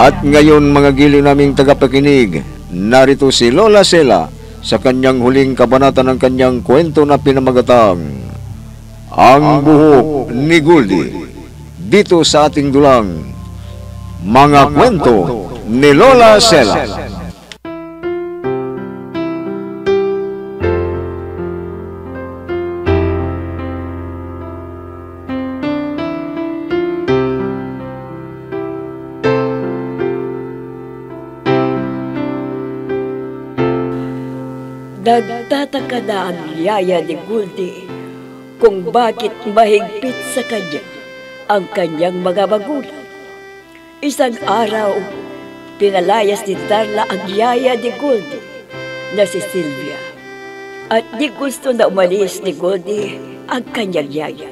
At ngayon mga giliw naming tagapakinig, narito si Lola Sela sa kanyang huling kabanata ng kanyang kwento na pinamagatang Ang Buhok ni Goldie, dito sa ating dulang Mga Kwento ni Lola Sela. Nagtataka na ang yaya ni Goldie kung bakit mahigpit sa kanya ang kanyang mga magulang. Isang araw, pinalayas ni Darla ang yaya ni Goldie na si Sylvia. At di gusto na umalis ni Goldie ang kanyang yaya.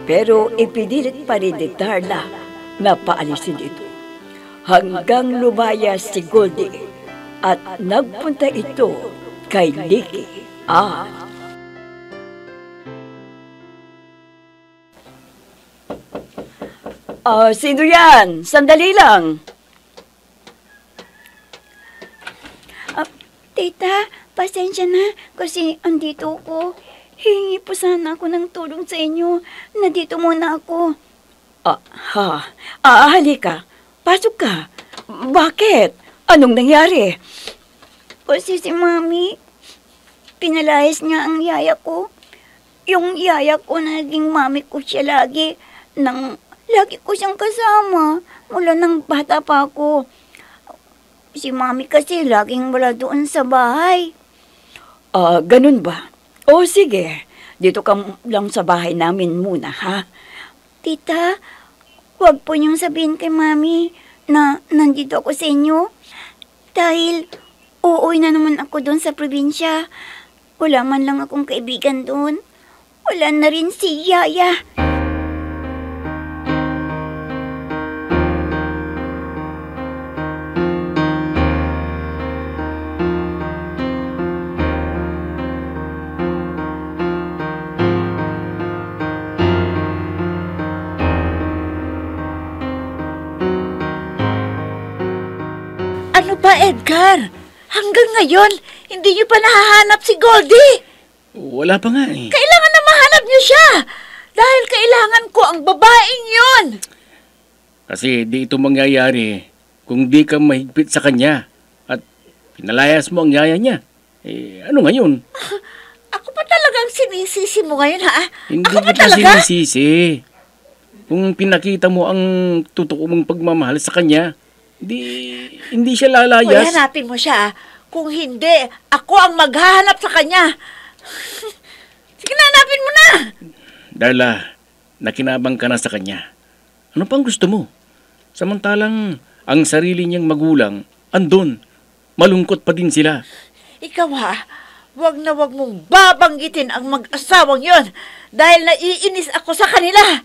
Pero ipinilit pa rin ni Darla na paalisin ito. Hanggang lumayas si Goldie at nagpunta ito kay Nicky. Sino yan? Sandali lang. Tita, pasensya na kasi andito ko. Hingi po sana ako ng tulong sa inyo. Nandito muna ako. Halika. Pasok ka. Bakit? Anong nangyari? Kasi si Mami, pinalayas niya ang yaya ko. Yung yaya ko, naging mami ko siya lagi. Lagi ko siyang kasama mula nang bata pa ako. Si Mami kasi laging wala doon sa bahay. Ganun ba? O sige, dito ka lang sa bahay namin muna, ha? Tita, huwag po niyong sabihin kay Mami na nandito ako sa inyo. Dahil uuwi na naman ako doon sa probinsya. Wala man lang akong kaibigan doon. Wala na rin si Yaya. Ano ba, Edgar? Hanggang ngayon, hindi niyo pa nahahanap si Goldie. Wala pa nga eh. Kailangan na mahanap niyo siya. Dahil kailangan ko ang babaeng yon. Kasi di ito mangyayari kung di ka mahigpit sa kanya at pinalayas mo ang yaya niya. Ano ngayon? Ako pa talagang sinisisi mo ngayon, ha? Hindi Ako pa kita talaga? sinisisi. Kung pinakita mo ang totoo mong pagmamahal sa kanya, hindi siya lalayas. Kaya hanapin mo siya. Kung hindi, ako ang maghahanap sa kanya. Sige na, hanapin mo na! Darla, nakinabang ka na sa kanya. Ano pang gusto mo? Samantalang ang sarili niyang magulang, andun. Malungkot pa din sila. Ikaw ha, wag na wag mong babanggitin ang mag-asawang yon dahil naiinis ako sa kanila.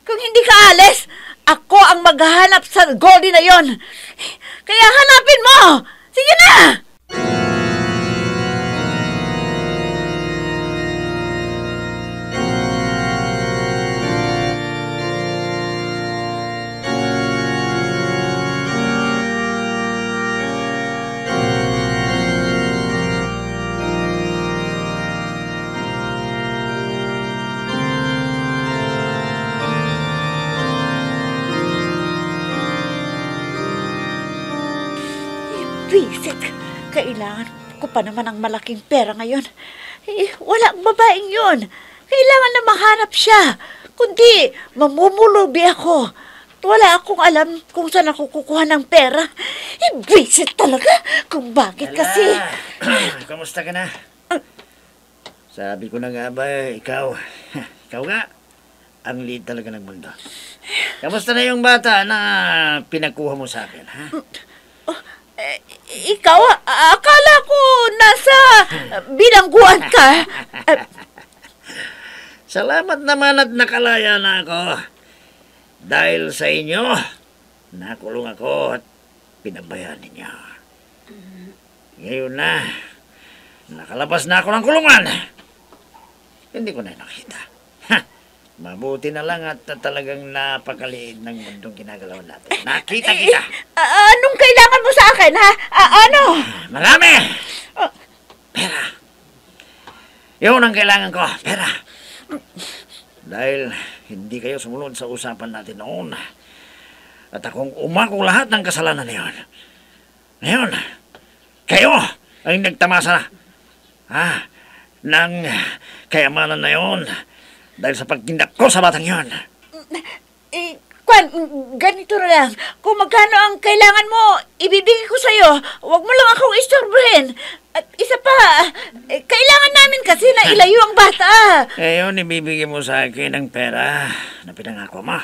Kung hindi ka alis, ako ang maghahanap sa Goldie na yon. Kaya hanapin mo! Sige na! Visit, kailangan ko pa naman ang malaking pera ngayon. Wala ang babaeng yun. Kailangan na mahanap siya. Kundi, mamumulubi ako. Wala akong alam kung saan ako kukuha ng pera. Visit talaga kung bakit kasi. Kamusta ka na? Sabi ko na nga ba, ikaw nga, ang lead talaga ng mundo. Kamusta na yung bata na pinakuha mo sa akin, ha? Ikaw, akala ko nasa bilangguan ka. Salamat naman at nakalaya na ako. Dahil sa inyo, nakulong ako at pinabayaan ninyo. Ngayon na, nakalabas na ako ng kulungan. Hindi ko na nakita. Mabuti na lang at talagang napakaliit ng mundong ginagalawan natin. Nakita kita! Anong kailangan mo sa akin, ha? Ano? Marami! Pera. Yun ang kailangan ko, pera. Dahil hindi kayo sumunod sa usapan natin noon. At akong umako lahat ng kasalanan na yun. Ngayon, kayo ang nagtamasa ng kayamanan na yun dahil sa pagtindak ko sa batang yun. Kwan, ganito na lang. Kung magkano ang kailangan mo, ibibigay ko sa'yo. Huwag mo lang akong istorbohin. At isa pa, kailangan namin kasi na ilayo ang bata. Ngayon, ibibigay mo sa akin ang pera na pinangako mo.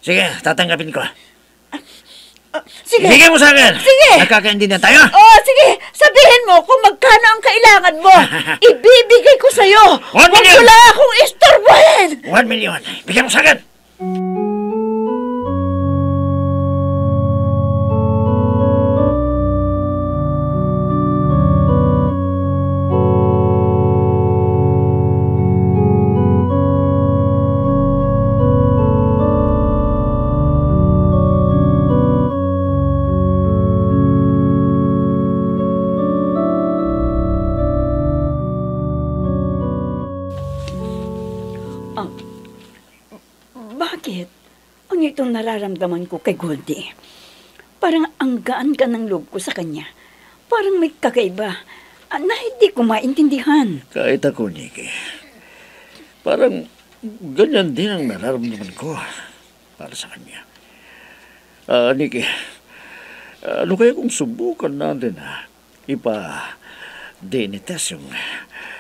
Sige, tatanggapin ko. Sige. Ibigay mo sa akin. Sige. Nagkakaintindihan tayo. Sige. Sabihin mo kung magkano ang kailangan mo. Ibibigay ko sa'yo. 1 Huwag million. mo lang akong istorbohin. 1 million. Bigyan mo sa akin. Bakit? Ang itong nararamdaman ko kay Goldie. Parang ang gaan ka ng loob ko sa kanya. Parang may kakaiba na hindi ko maintindihan. Kahit ako, Nikki. Parang ganyan din ang nararamdaman ko para sa kanya. Nikki, ano kaya kung subukan natin ipa-DNA test yung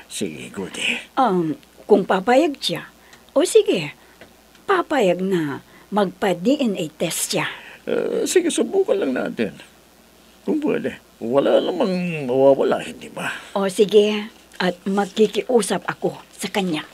si Goldie? Kung papayag siya, o sige, papayag na magpa-DNA test siya. Sige, subukan lang natin. Kung pwede. Wala namang mawawala, hindi ba? O sige, at magkikiusap ako sa kanya.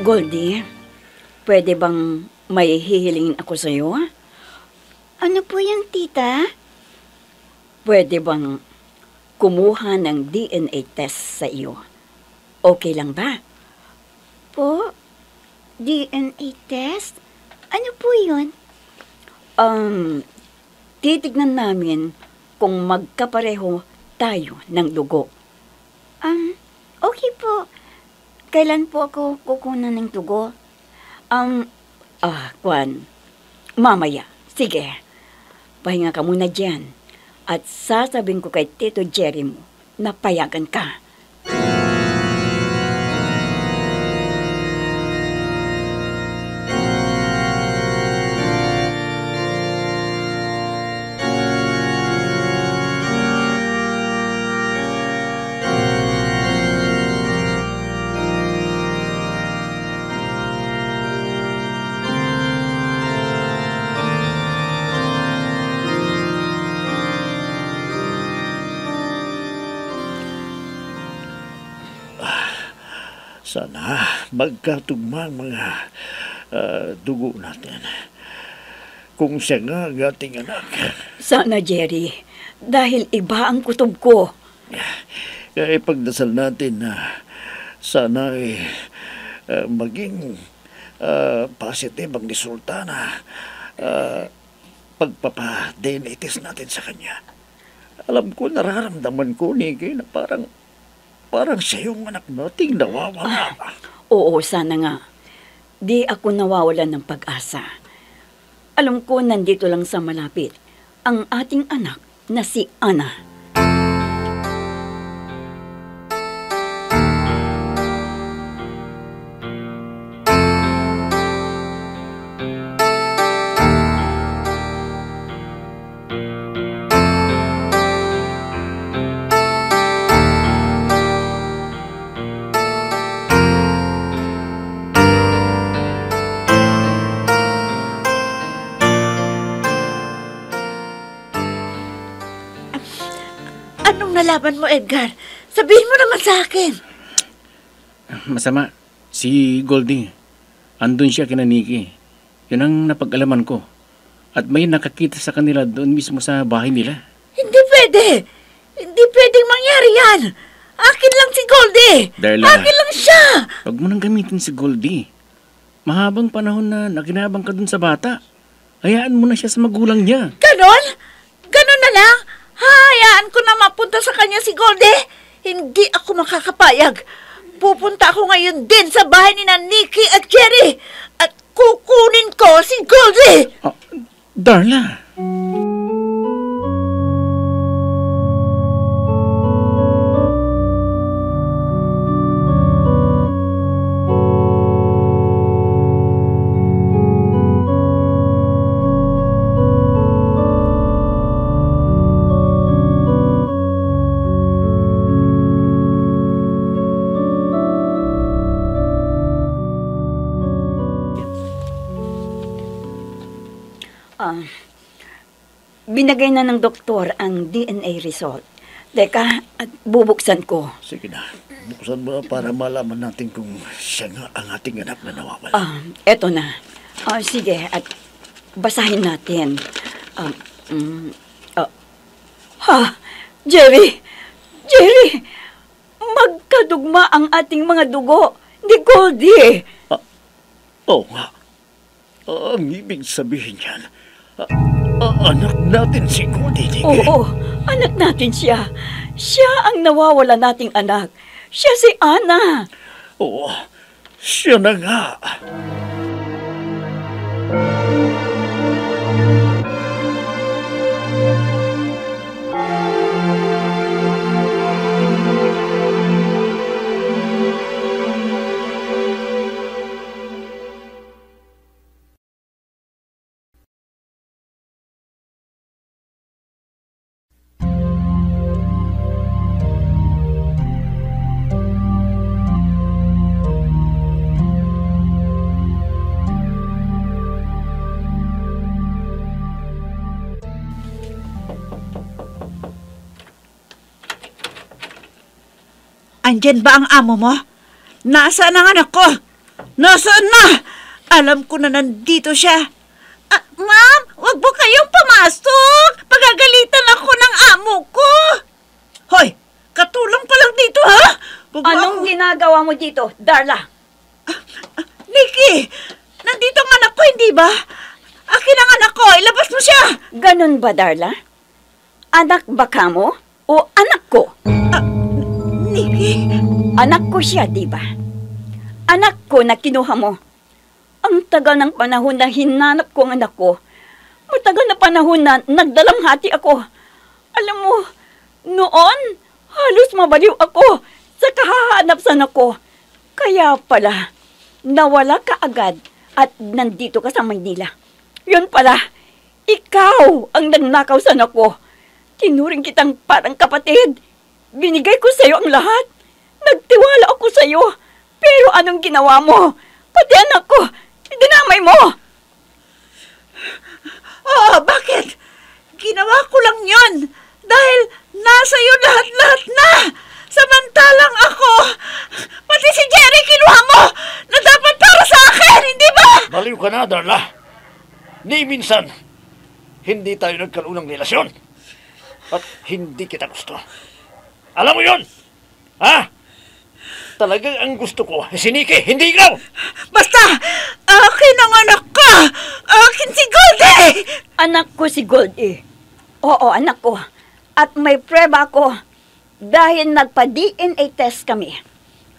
Goldie, pwede bang may hihilingin ako sa'yo? Ano po yung tita? Pwede bang kumuha ng DNA test sa iyo? Okay lang ba? Po? DNA test? Ano po yun? Titignan namin kung magkapareho tayo ng dugo. Okay po. Kailan po ako kukunan ng dugo? Kwan, mamaya. Sige, pahinga ka muna dyan. At sasabihin ko kay Tito Jerry mo na payagan ka. Sana magkatugma ang mga dugo natin. Kung siya nga ang ating anak. Sana, Jerry, dahil iba ang kutob ko. Kaya ipagdasal natin na sana maging positive ang resulta na pagpapa-DNA test natin sa kanya. Alam ko, nararamdaman ko, Nikki, na parang siya yung anak nating nawawala. Oo, sana nga. Di ako nawawalan ng pag-asa. Alam ko nandito lang sa malapit ang ating anak na si Ana. Anong nalaman mo, Edgar? Sabihin mo naman sa akin. Masama. Si Goldie. Andun siya kina Nikki. Yun ang napag-alaman ko. At may nakakita sa kanila doon mismo sa bahay nila. Hindi pwede. Hindi pwedeng mangyari yan. Akin lang si Goldie. Darla. Akin lang siya. Huwag mo nang gamitin si Goldie. Mahabang panahon na nakinabang ka dun sa bata. Hayaan mo na siya sa magulang niya. Ganon? Ganon na lang? Hayaan ko na mapunta sa kanya si Goldie? Hindi ako makakapayag. Pupunta ako ngayon din sa bahay ni na Nikki at Jerry. At kukunin ko si Goldie. Darla. Binagay na ng doktor ang DNA result. Teka, at bubuksan ko. Sige na. Buksan mo para malaman natin kung siya nga ang ating anak na nawawala. Eto na. Sige, at basahin natin. Jerry! Jerry! Magkadugma ang ating mga dugo ni Goldie. Oo nga. Ang ibig sabihin yan, anak natin si Goldie. Oo, anak natin siya. Siya ang nawawala nating anak. Siya si Ana. Oo, siya na nga. Andyan ba ang amo mo? Nasaan ang anak ko? Nasaan na? Alam ko na nandito siya. Ma'am, wag mo kayong pumasok. Pagagalitan ako ng amo ko. Hoy, katulong pa lang dito, ha? Anong ginagawa mo dito, Darla? Nikki, nandito ang anak ko, hindi ba? Akin ang anak ko, ilabas mo siya. Ganun ba, Darla? Anak ba ka mo o anak ko? Nikki? Anak ko siya, di ba? Anak ko na kinuha mo. Ang tagal ng panahon na hinanap ko ang anak ko. Matagal na panahon na nagdalamhati ako. Alam mo, noon, halos mabaliw ako sa kahahanap sa anak ko. Kaya pala, nawala ka agad at nandito ka sa Maynila. Yun pala, ikaw ang nagnakaw sa anak ko. Tinuring kitang parang kapatid. Binigay ko sa'yo ang lahat. Nagtiwala ako sa'yo. Pero anong ginawa mo? Pati anak ko, dinamay mo. Bakit? Ginawa ko lang yon dahil nasa iyo lahat-lahat na. Samantalang ako, pati si Jerry kinuha mo na dapat para sa akin, hindi ba? Baliw ka na, Darla. Ni minsan, hindi tayo nagkaroon ng relasyon. At hindi kita gusto. Alam mo yon? Ha? Talagang ang gusto ko, si Nikki, hindi ikaw! Basta, akin ang anak ka! Akin si Goldie! Anak ko si Goldie. Oo, anak ko. At may preba ko dahil nagpa-DNA test kami.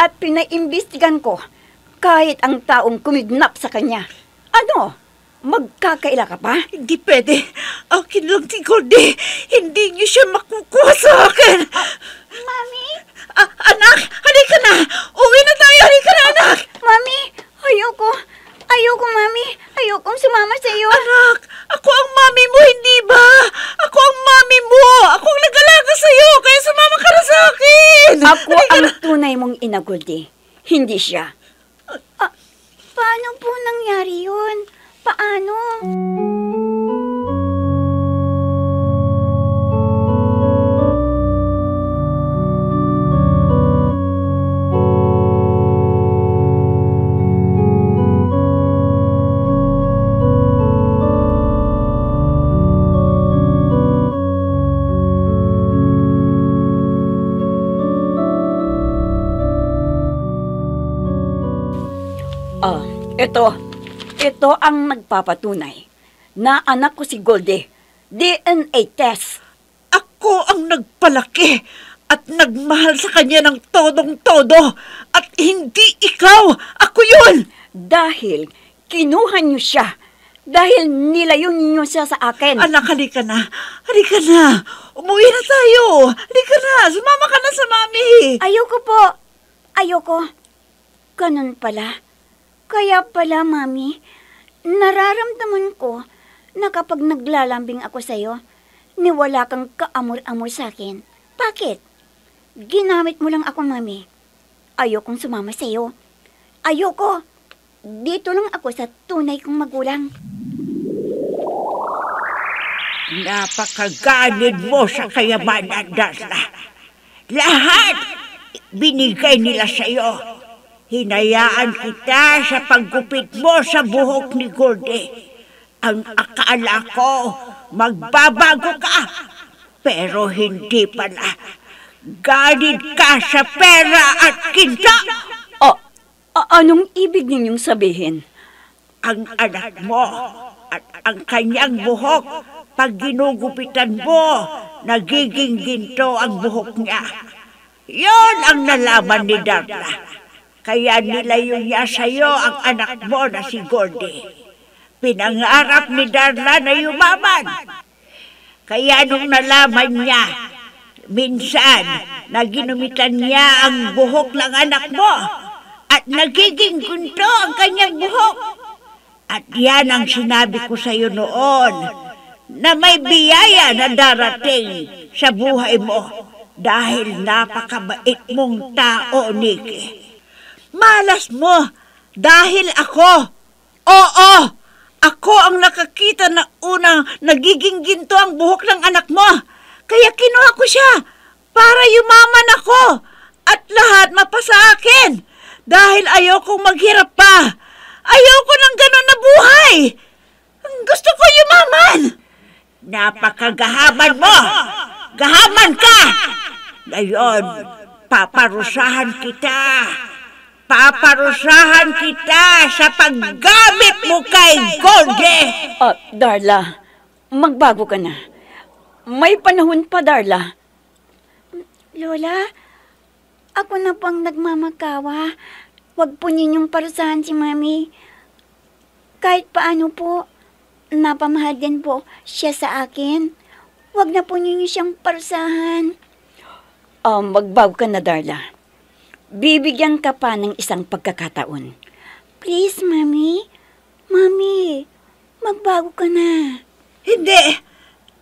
At pinaimbestigan ko kahit ang taong kumidnap sa kanya. Ano? Magkakaila ka pa? Hindi pwede. Akin lang si Goldie. Hindi niyo siya makukuha sa akin. Mami? Anak, halika na. Uwi na tayo. Halika na, anak. Mami, ayoko. Ayoko, Mami. Ayokong sumama sa iyo. Anak, ako ang mami mo, hindi ba? Ako ang mami mo. Ako ang nag-alaga sa iyo. Kaya sumama ka na sa akin. Ako ang tunay mong ina, Goldie. Hindi siya. Paano po nangyari yun? Paano? Ito ang nagpapatunay na anak ko si Goldie. DNA test. Ako ang nagpalaki at nagmahal sa kanya ng todong-todo. At hindi ikaw. Ako yun. Dahil kinuha niyo siya. Dahil nilayo niyo siya sa akin. Anak, halika na. Halika na. Umuwi na tayo. Halika na. Sumama ka na sa mami. Ayoko po. Ayoko. Ganun pala. Kaya pala, Mami, nararamdaman ko na kapag naglalambing ako sa'yo, ni wala kang kaamor-amor sa'kin. Bakit? Ginamit mo lang ako, Mami. Ayokong sumama sa'yo. Ayoko. Dito lang ako sa tunay kong magulang. Napakaganid mo sa kayamanan, Darla. Lahat binigay nila sa'yo. Hinayaan kita sa paggupit mo sa buhok ni Goldie. Ang akala ko, magbabago ka. Pero hindi pala. Ganid ka sa pera at kinta. Anong ibig ninyong sabihin? Ang anak mo at ang kanyang buhok, pag ginugupitan mo, nagiging ginto ang buhok niya. Yon ang nalaman ni Darla. Kaya nilayo niya sa'yo ang anak mo na si Goldie. Pinangarap ni Darla na yumaman. Kaya nung nalaman niya, minsan, naginumitan niya ang buhok ng anak mo at nagiging gunto ang kanyang buhok. At yan ang sinabi ko sa'yo noon, na may biyaya na darating sa buhay mo dahil napakabait mong tao, Nikki. Malas mo dahil ako. Oo, ako ang nakakita na unang nagiging ginto ang buhok ng anak mo. Kaya kinuha ko siya para yumaman ako at lahat mapasa akin. Dahil ayokong maghirap pa. Ayoko ng ganon na buhay. Gusto ko yumaman. Napakagahaman mo. Gahaman ka. Ngayon, paparusahan kita. Paparusahan kita sa paggamit mo kay Goldie. Darla, magbago ka na. May panahon pa, Darla. Lola, ako na pang nagmamakawa. Huwag po ninyong parusahan si Mami. Kahit paano po, napamahal din po siya sa akin. Huwag na po ninyo siyang parusahan. Magbago ka na, Darla. Bibigyan ka pa ng isang pagkakataon. Please, Mami. Mami, magbago ka na. Hindi.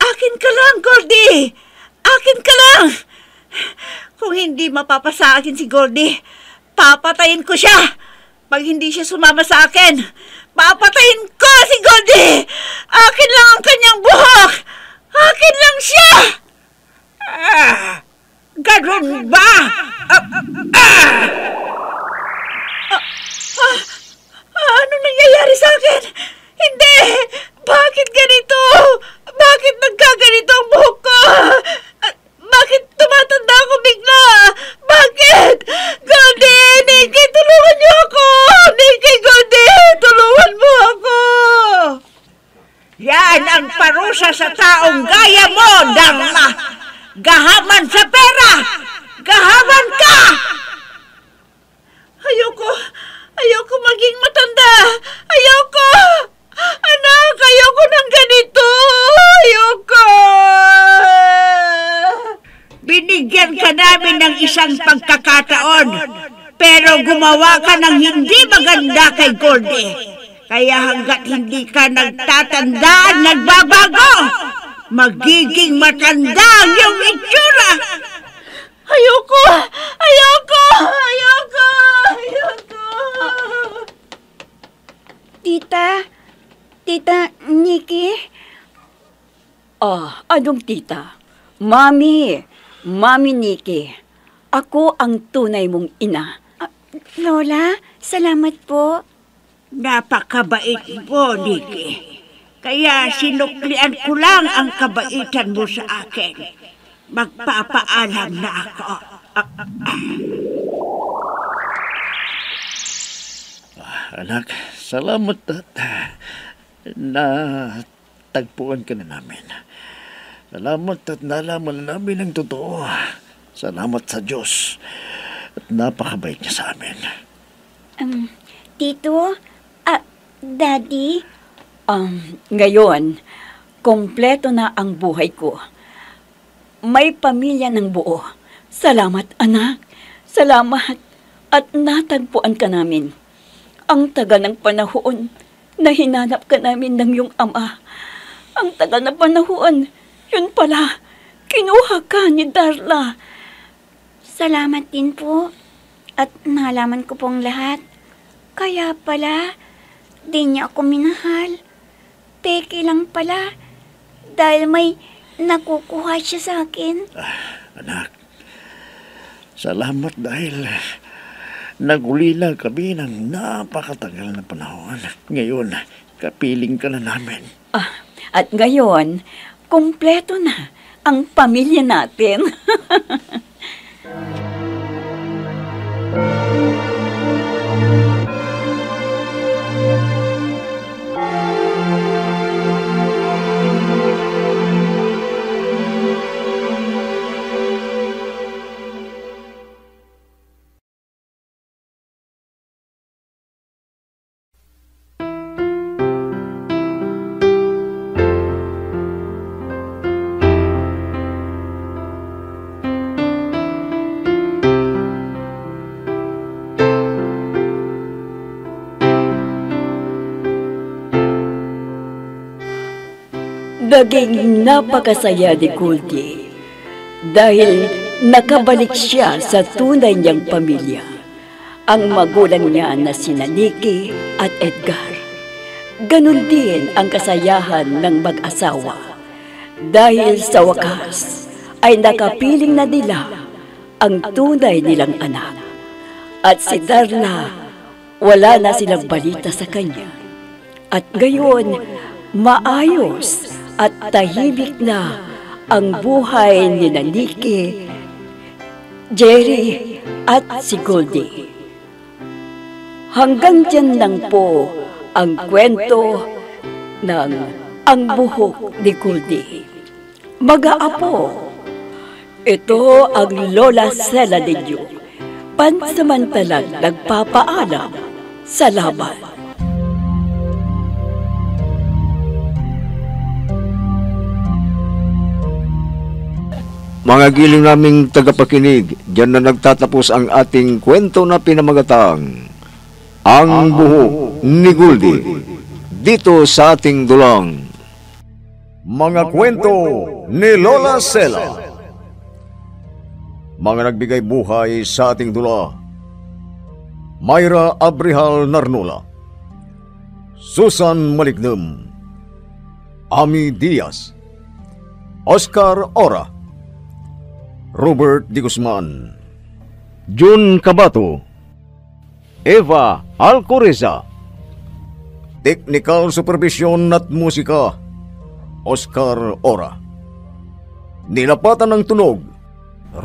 Akin ka lang, Goldie. Akin ka lang. Kung hindi mapapasa akin si Goldie, papatayin ko siya. Pag hindi siya sumama sa akin, papatayin ko si Goldie. Akin lang ang kanyang buhok. Akin lang siya. Ganun ba? Ano nangyayari sa akin? Hindi! Bakit ganito? Bakit nagkaganito ang buhok ko? Bakit tumatanda ako bigla? Bakit? Goldie! Nikki, tulungan niyo ako! Nikki, Goldie! Tulungan mo ako! Yan ang parusa sa taong gaya mo, Darla! Gahaman sa pera! Gahaman ka! Ayoko maging matanda! Ayoko! Anak, ayoko ng ganito! Ayoko! Binigyan ka namin ng isang pagkakataon, pero gumawa ka ng hindi maganda kay Goldie. Kaya hanggat hindi ka nagtatanda at nagbabago, magiging matanda ang iyong itsura. Ayoko! Ayoko! Ayoko! Ayoko! Tita Nikki? Anong tita? Mami Nikki. Ako ang tunay mong ina. Lola, salamat po. Napakabait mo, Nikki. Kaya sinuklian ko lang ang kabaitan mo sa akin. Magpapaalam na ako. Anak, Salamat at na tagpuan ka na namin. Salamat at nalaman na namin ang totoo. Salamat sa Diyos at napakabait niya sa amin. Tito, Daddy, Ngayon, kompleto na ang buhay ko. May pamilya ng buo. Salamat, anak. Salamat at natagpuan ka namin. Ang tagal ng panahon na hinanap ka namin ng iyong ama. Ang tagal ng panahon, yun pala, kinuha ka ni Darla. salamat din po. At nalaman ko pong lahat. Kaya pala, di niya ako minahal. Peke lang pala. Dahil may nakukuha siya sa akin. Anak, salamat dahil nagulila kami ng napakatagal na panahon. Ngayon, kapiling ka na namin. At ngayon, kumpleto na ang pamilya natin. Naging napakasaya ni Goldie dahil nakabalik siya sa tunay niyang pamilya, ang magulang niya na sina Nicky at Edgar. Ganon din ang kasayahan ng mag-asawa dahil sa wakas ay nakapiling na nila ang tunay nilang anak. At si Darla, wala na silang balita sa kanya. At ngayon, maayos at tahimik na ang buhay ni Nicky, Jerry at si Goldie. Hanggang dyan lang po ang kwento ng Ang Buhok ni Goldie. Mag-aapo, ito ang Lola Sela ninyo, pansamantalang nagpapaalam. Salamat. Mga giling naming tagapakinig, diyan na nagtatapos ang ating kwento na pinamagatang Ang Buhok ni Goldie, dito sa ating dulang Mga Kwento ni Lola Sela. Mga nagbigay buhay sa ating dula: Myra Abrihal Narnola, Susan Malignem, Ami Diaz, Oscar Ora, Robert D. Guzman, Jun Cabato, Eva Alcoreza. Technical Supervision at Musika, Oscar Ora. Nilapatan ng tunog,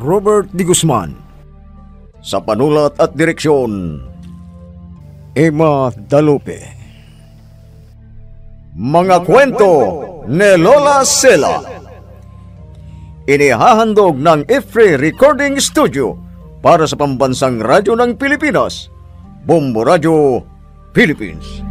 Robert D. Guzman. Sa panulat at direksyon, Emma Dalupe. Mga kwento ni Lola Sela. Inihahandog ng Ifre Recording Studio para sa pambansang radyo ng Pilipinas, Bombo Radio, Philippines.